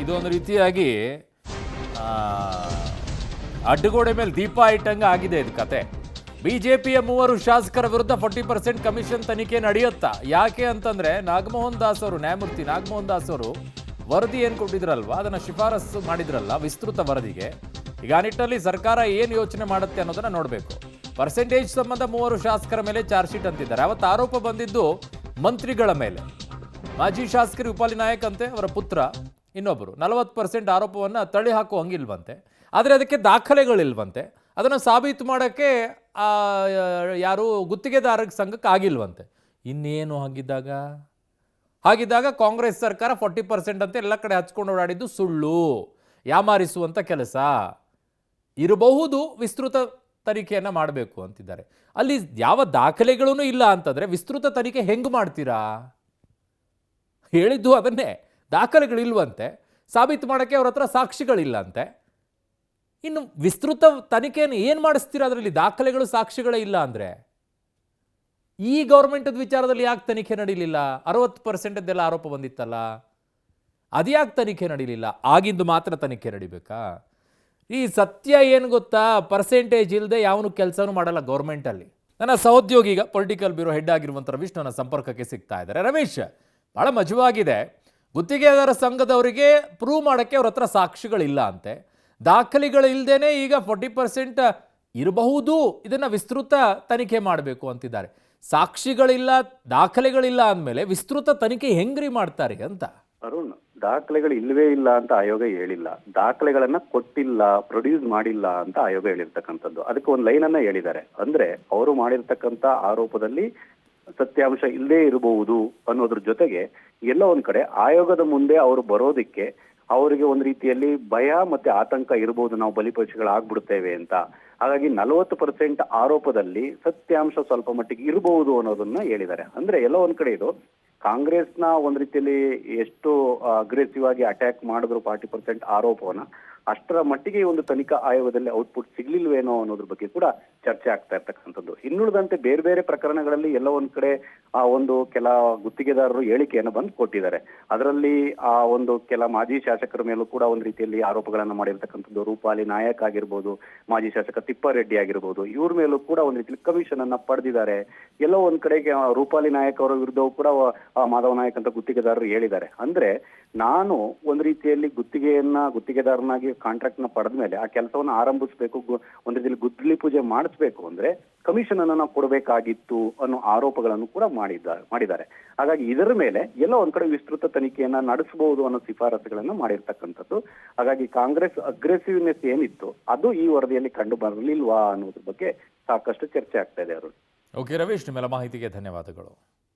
ಇದೊಂದು ರೀತಿಯಾಗಿ ಆ, ಅಡ್ಡಗೋಡೆ ಮೇಲೆ ದೀಪ ಇಟ್ಟಂಗೆ ಆಗಿದೆ ಇದು ಕತೆ. ಬಿಜೆಪಿಯ 3 ಶಾಸಕರ ವಿರುದ್ಧ 40% ಕಮಿಷನ್ ತನಿಖೆ ನಡೆಯುತ್ತಾ? ಯಾಕೆ ಅಂತಂದ್ರೆ ನಾಗಮೋಹನ್ ದಾಸ್ ಅವರು, ನ್ಯಾಯಮೂರ್ತಿ ನಾಗಮೋಹನ್ ದಾಸ್ ಅವರು ವರದಿ ಏನು ಕೊಟ್ಟಿದ್ರಲ್ವಾ, ಅದನ್ನು ಶಿಫಾರಸು ಮಾಡಿದ್ರಲ್ಲ ವಿಸ್ತೃತ ವರದಿಗೆ. ಈಗ ಆ ನಿಟ್ಟಿನಲ್ಲಿ ಸರ್ಕಾರ ಏನು ಯೋಚನೆ ಮಾಡುತ್ತೆ ಅನ್ನೋದನ್ನ ನೋಡಬೇಕು. ಪರ್ಸೆಂಟೇಜ್ ಸಂಬಂಧ 3 ಶಾಸಕರ ಮೇಲೆ ಚಾರ್ಜ್ ಶೀಟ್ ಅಂತಿದ್ದಾರೆ. ಅವತ್ತು ಆರೋಪ ಬಂದಿದ್ದು ಮಂತ್ರಿಗಳ ಮೇಲೆ. ಮಾಜಿ ಶಾಸಕರು ಉಪಾಲಿ ನಾಯಕ್ ಅಂತೆ, ಅವರ ಪುತ್ರ ಇನ್ನೊಬ್ಬರು 40% ಆರೋಪವನ್ನು ತಳ್ಳಿ ಹಾಕುವ ಹಂಗಿಲ್ವಂತೆ. ಆದರೆ ಅದಕ್ಕೆ ದಾಖಲೆಗಳಿಲ್ವಂತೆ. ಅದನ್ನು ಸಾಬೀತು ಮಾಡೋಕ್ಕೆ ಯಾರು ಗುತ್ತಿಗೆದಾರರ ಸಂಘಕ್ಕೆ ಆಗಿಲ್ವಂತೆ. ಇನ್ನೇನು ಹಾಗಿದ್ದಾಗ ಕಾಂಗ್ರೆಸ್ ಸರ್ಕಾರ 40% ಅಂತ ಎಲ್ಲ ಕಡೆ ಹಚ್ಕೊಂಡು ಓಡಾಡಿದ್ದು ಸುಳ್ಳು, ಯಾಮಾರಿಸುವಂಥ ಕೆಲಸ ಇರಬಹುದು. ವಿಸ್ತೃತ ತನಿಖೆಯನ್ನು ಮಾಡಬೇಕು ಅಂತಿದ್ದಾರೆ. ಅಲ್ಲಿ ಯಾವ ದಾಖಲೆಗಳೂ ಇಲ್ಲ ಅಂತಂದರೆ ವಿಸ್ತೃತ ತನಿಖೆ ಹೆಂಗೆ ಮಾಡ್ತೀರಾ? ಹೇಳಿದ್ದು ಅದನ್ನೇ, ದಾಖಲೆಗಳಿಲ್ವಂತೆ, ಸಾಬೀತು ಮಾಡೋಕ್ಕೆ ಅವ್ರ ಹತ್ರ ಸಾಕ್ಷಿಗಳಿಲ್ಲಂತೆ. ಇನ್ನು ವಿಸ್ತೃತ ತನಿಖೆಯನ್ನು ಏನು ಮಾಡಿಸ್ತೀರಾ? ಅದರಲ್ಲಿ ದಾಖಲೆಗಳು ಸಾಕ್ಷಿಗಳೇ ಇಲ್ಲ ಅಂದರೆ ಈ ಗೌರ್ಮೆಂಟದ ವಿಚಾರದಲ್ಲಿ ಯಾಕೆ ತನಿಖೆ ನಡೀಲಿಲ್ಲ? 60% ಆರೋಪ ಬಂದಿತ್ತಲ್ಲ, ಅದ್ಯಾಕೆ ತನಿಖೆ ನಡೀಲಿಲ್ಲ? ಆಗಿಂದು ಮಾತ್ರ ತನಿಖೆ ನಡಿಬೇಕಾ? ಈ ಸತ್ಯ ಏನು ಗೊತ್ತಾ, ಪರ್ಸೆಂಟೇಜ್ ಇಲ್ಲದೆ ಯಾವನು ಕೆಲಸನೂ ಮಾಡಲ್ಲ ಗೌರ್ಮೆಂಟಲ್ಲಿ. ನನ್ನ ಸಹೋದ್ಯೋಗಿ ಈಗ ಪೊಲಿಟಿಕಲ್ ಬ್ಯೂರೋ ಹೆಡ್ ಆಗಿರುವಂಥ ರಮೇಶ್ ನನ್ನ ಸಂಪರ್ಕಕ್ಕೆ ಸಿಗ್ತಾ ಇದ್ದಾರೆ. ರಮೇಶ್, ಭಾಳ ಮಜವಾಗಿದೆ. ಗುತ್ತಿಗೆದಾರ ಸಂಘದವರಿಗೆ ಪ್ರೂವ್ ಮಾಡೋಕ್ಕೆ ಅವ್ರ ಹತ್ರ ಸಾಕ್ಷಿಗಳಿಲ್ಲ ಅಂತೆ, ದಾಖಲೆಗಳಿಲ್ಲದೇನೆ ಈಗ 40% ಇರಬಹುದು, ಇದನ್ನು ವಿಸ್ತೃತ ತನಿಖೆ ಮಾಡಬೇಕು ಅಂತಿದ್ದಾರೆ. ಸಾಕ್ಷಿಗಳಿಲ್ಲ, ದಾಖಲೆಗಳಿಲ್ಲ ಅಂದಮೇಲೆ ವಿಸ್ತೃತ ತನಿಖೆ ಹೆಂಗ್ರಿ ಮಾಡ್ತಾರೆ ಅಂತ? ಅರುಣ್, ದಾಖಲೆಗಳು ಇಲ್ಲವೇ ಇಲ್ಲ ಅಂತ ಆಯೋಗ ಹೇಳಿಲ್ಲ, ದಾಖಲೆಗಳನ್ನ ಕೊಟ್ಟಿಲ್ಲ, ಪ್ರೊಡ್ಯೂಸ್ ಮಾಡಿಲ್ಲ ಅಂತ ಆಯೋಗ ಹೇಳಿರ್ತಕ್ಕಂಥದ್ದು. ಅದಕ್ಕೆ ಒಂದು ಲೈನ್ ಅನ್ನ ಹೇಳಿದ್ದಾರೆ. ಅಂದ್ರೆ ಅವರು ಮಾಡಿರ್ತಕ್ಕಂಥ ಆರೋಪದಲ್ಲಿ ಸತ್ಯಾಂಶ ಇಲ್ಲದೇ ಇರಬಹುದು ಅನ್ನೋದ್ರ ಜೊತೆಗೆ ಎಲ್ಲ ಒಂದ್ ಕಡೆ ಆಯೋಗದ ಮುಂದೆ ಅವರು ಬರೋದಿಕ್ಕೆ ಅವರಿಗೆ ಒಂದು ರೀತಿಯಲ್ಲಿ ಭಯ ಮತ್ತೆ ಆತಂಕ ಇರಬಹುದು, ನಾವು ಬಲಿಪಶುಗಳಾಗ್ಬಿಡ್ತೇವೆ ಅಂತ. ಹಾಗಾಗಿ 40% ಆರೋಪದಲ್ಲಿ ಸತ್ಯಾಂಶ ಸ್ವಲ್ಪ ಮಟ್ಟಿಗೆ ಇರಬಹುದು ಅನ್ನೋದನ್ನ ಹೇಳಿದ್ದಾರೆ. ಅಂದ್ರೆ ಎಲ್ಲ ಒಂದ್ ಕಡೆ ಇದು ಕಾಂಗ್ರೆಸ್ನ ಒಂದ್ ರೀತಿಯಲ್ಲಿ ಎಷ್ಟು ಅಗ್ರೆಸಿವ್ ಆಗಿ ಅಟ್ಯಾಕ್ ಮಾಡಿದ್ರು 40% ಆರೋಪವನ್ನ, ಅಷ್ಟರ ಮಟ್ಟಿಗೆ ಒಂದು ತನಿಖಾ ಆಯೋಗದಲ್ಲಿ ಔಟ್ಪುಟ್ ಸಿಗ್ಲಿಲ್ವೇನೋ ಅನ್ನೋದ್ರ ಬಗ್ಗೆ ಕೂಡ ಚರ್ಚೆ ಆಗ್ತಾ ಇರ್ತಕ್ಕಂಥದ್ದು. ಇನ್ನುಳಿದಂತೆ ಬೇರೆ ಬೇರೆ ಪ್ರಕರಣಗಳಲ್ಲಿ ಎಲ್ಲ ಒಂದ್ ಕಡೆ ಒಂದು ಕೆಲ ಗುತ್ತಿಗೆದಾರರು ಹೇಳಿಕೆಯನ್ನು ಬಂದು ಕೊಟ್ಟಿದ್ದಾರೆ. ಅದರಲ್ಲಿ ಒಂದು ಕೆಲ ಮಾಜಿ ಶಾಸಕರ ಮೇಲೂ ಕೂಡ ಒಂದ್ ರೀತಿಯಲ್ಲಿ ಆರೋಪಗಳನ್ನ ಮಾಡಿರ್ತಕ್ಕಂಥದ್ದು. ರೂಪಾಲಿ ನಾಯಕ್ ಆಗಿರ್ಬೋದು, ಮಾಜಿ ಶಾಸಕ ತಿಪ್ಪಾರೆಡ್ಡಿ ಆಗಿರ್ಬೋದು, ಇವ್ರ ಮೇಲೂ ಕೂಡ ಒಂದ್ ರೀತಿಯಲ್ಲಿ ಕಮಿಷನ್ ಅನ್ನ ಪಡೆದಿದ್ದಾರೆ. ಎಲ್ಲೋ ಒಂದ್ ಕಡೆಗೆ ರೂಪಾಲಿ ನಾಯಕ್ ಅವರ ವಿರುದ್ಧವೂ ಕೂಡ ಮಾಧವ ನಾಯಕ್ ಅಂತ ಗುತ್ತಿಗೆದಾರರು ಹೇಳಿದ್ದಾರೆ. ಅಂದ್ರೆ ನಾನು ಒಂದ್ ರೀತಿಯಲ್ಲಿ ಗುತ್ತಿಗೆದಾರನಾಗಿ ಕಾಂಟ್ರಾಕ್ಟ್ ನ ಪಡೆದ ಮೇಲೆ ಆ ಕೆಲಸವನ್ನು ಆರಂಭಿಸಬೇಕು, ಒಂದ್ ರೀತಿಯಲ್ಲಿ ಗುದ್ದಲಿ ಪೂಜೆ ಮಾಡಿಸ್ಬೇಕು ಅಂದ್ರೆ ಕಮಿಷನ್ ಅನ್ನ ನಾವು ಕೊಡಬೇಕಾಗಿತ್ತು ಅನ್ನೋ ಆರೋಪಗಳನ್ನು ಕೂಡ ಮಾಡಿದ್ದಾರೆ. ಹಾಗಾಗಿ ಇದರ ಮೇಲೆ ಎಲ್ಲ ಒಂದ್ ಕಡೆ ವಿಸ್ತೃತ ತನಿಖೆಯನ್ನ ನಡೆಸಬಹುದು ಅನ್ನೋ ಶಿಫಾರಸುಗಳನ್ನ ಮಾಡಿರ್ತಕ್ಕಂಥದ್ದು. ಹಾಗಾಗಿ ಕಾಂಗ್ರೆಸ್ ಅಗ್ರೆಸಿವ್ನೆಸ್ ಏನಿತ್ತು ಅದು ಈ ವರದಿಯಲ್ಲಿ ಕಂಡು ಬರಲಿಲ್ವಾ ಅನ್ನೋದ್ರ ಬಗ್ಗೆ ಸಾಕಷ್ಟು ಚರ್ಚೆ ಆಗ್ತಾ ಇದೆ. ಅವರು ಓಕೆ ರವೀಶ್, ನಿಮ್ಮೆಲ್ಲ ಮಾಹಿತಿಗೆ ಧನ್ಯವಾದಗಳು.